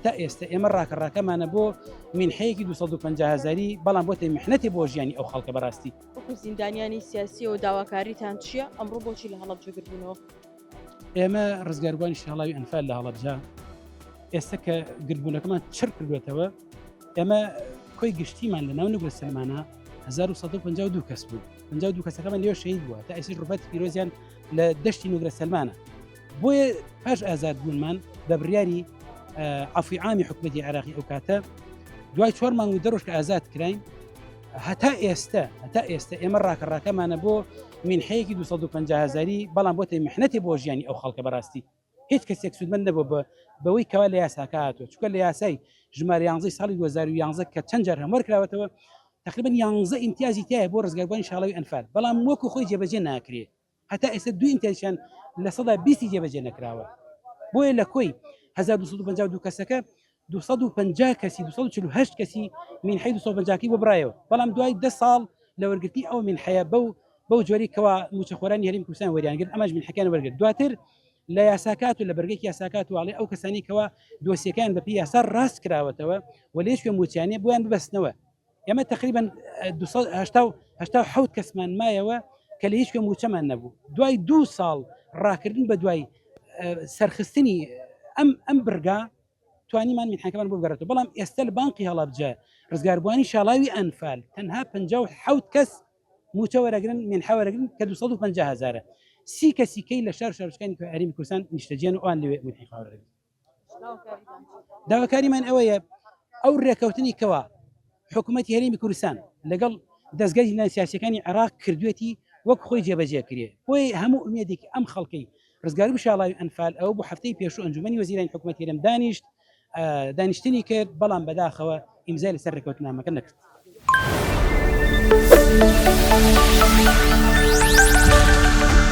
هەتا ئێستا ئێمە ڕاکەڕاکەمانە بۆ مینحەیەکی 250,000 بەڵام بۆتە میحنەتی بۆ ژیانی ئەو خەڵکە بەڕاستی. وەکو زیندانیانی سیاسی و داواکاریتان چییە؟ ئەمڕۆ بۆچی لە هەڵەبجە گرتبوونەوە؟ ئێمە ڕزگاربوونی هەڵاوی ئەنفال لە هەڵەبجە ئێستا کە گرتبوونەکەمان چڕ کردوێتەوە، ئێمە کۆی گشتیمان لە ناو نوگرە سلمانە 1152 کەس بوو. 52 کەسەکەمان لێو شەهید بووە تا ئێستا ڕوبەتی پیرۆزیان لە دەشتی نوگرە سلمانە. بۆیە پاش ئازاد بوونمان بە بڕیاری عەفوی عامی حکومەتی عێراقی ئەو کاتە دوای 4 مانگ و دەڕۆژ کە ئازاد کراین هەتا ئێستا ئێمە ڕاکەڕاکەمانە بۆ مینحەیەکی 250,000 بەڵام بۆتە میحنەتی بۆ ژیانی ئەو خەڵکە بەڕاستی. هیچ کەسێک سوودمەند نەبوو بەوەی کەوا لە یاساکە هاتووە، چونکە لە یاسای ژمارە 11 ساڵی 2011 کە چەند جار هەموار کراوەتەوە تقریبا 11 ئیمتیازی تایە بۆ ڕزگاربوونی هەڵاوی ئەنفال، بەڵام وەکو خۆی جێبەجێ ناکرێ. هەتا ئێستا 2 ئیمتیازیان لە 120 جێبەجێ نەکراوە. بۆیە لە کۆی 1252 کەسەکە 250 کەسی 248 کەسی مینحەی 250 بۆ برایەوە، بەڵام دوای 10 ساڵ لە وەرگرتی ئەو مینحەیە بەو جۆری کەوا موچەخۆرانی هەرێمی کوردستان وەریانگرت ئەمەش مینحەکان وەرگرت. دواتر لە یاساکات و لە بەرگێکی یاساکات و ئەو کەسانی کەوا دۆسیەکان بەپی یاسا ڕاست کراوەتەوە و لێ شوێن موچیانێ بۆیان ببەستنەوە. ئێمە تقریبا 287 کەسمان مایەوە کە لە هیچ شوێن موچەمان نەبوو. دوای 2 ساڵ ڕاکردن بە دوای سەرخستنی ئەم برگا توانیمان مینحەکەمان بۆ بگەڕێتەوە، بەڵام ئێستا لە بانقی هەڵەبجە ڕزگاربوونی شاڵاوی ئەنفال تەنها 57 کەس موچە وەرەگرن مینحە وەرەگرن کە 250,000 30 کەسی کەی لە شارشارەکانی هەرێمی کوردستان نیشتەجێن و ئەوان لەوێ مینحی وەرەگرن. داواکاریمان ئەوەیە ئەو ڕێکەوتنی کەوا حکوومەتی هەرێمی کوردستان لەگەڵ دەستگای زیندانی سیاسیەکانی عێراق کردوێتی وەک خۆی جێبەجێ کرێ، بۆیە هەموو ئومێدێکی ئەم خەڵکەی ڕزگاری شاڵاوی ئەنفال ئەو بۆ هەفتەی پێشوو ئەنجومەنی وەزیرانی حکوومەتی هەرێم دانیشتنی کرد، بەڵام بەداخەوە ئیمزای لەسەر ڕێکەوتنامەکە نەکرد.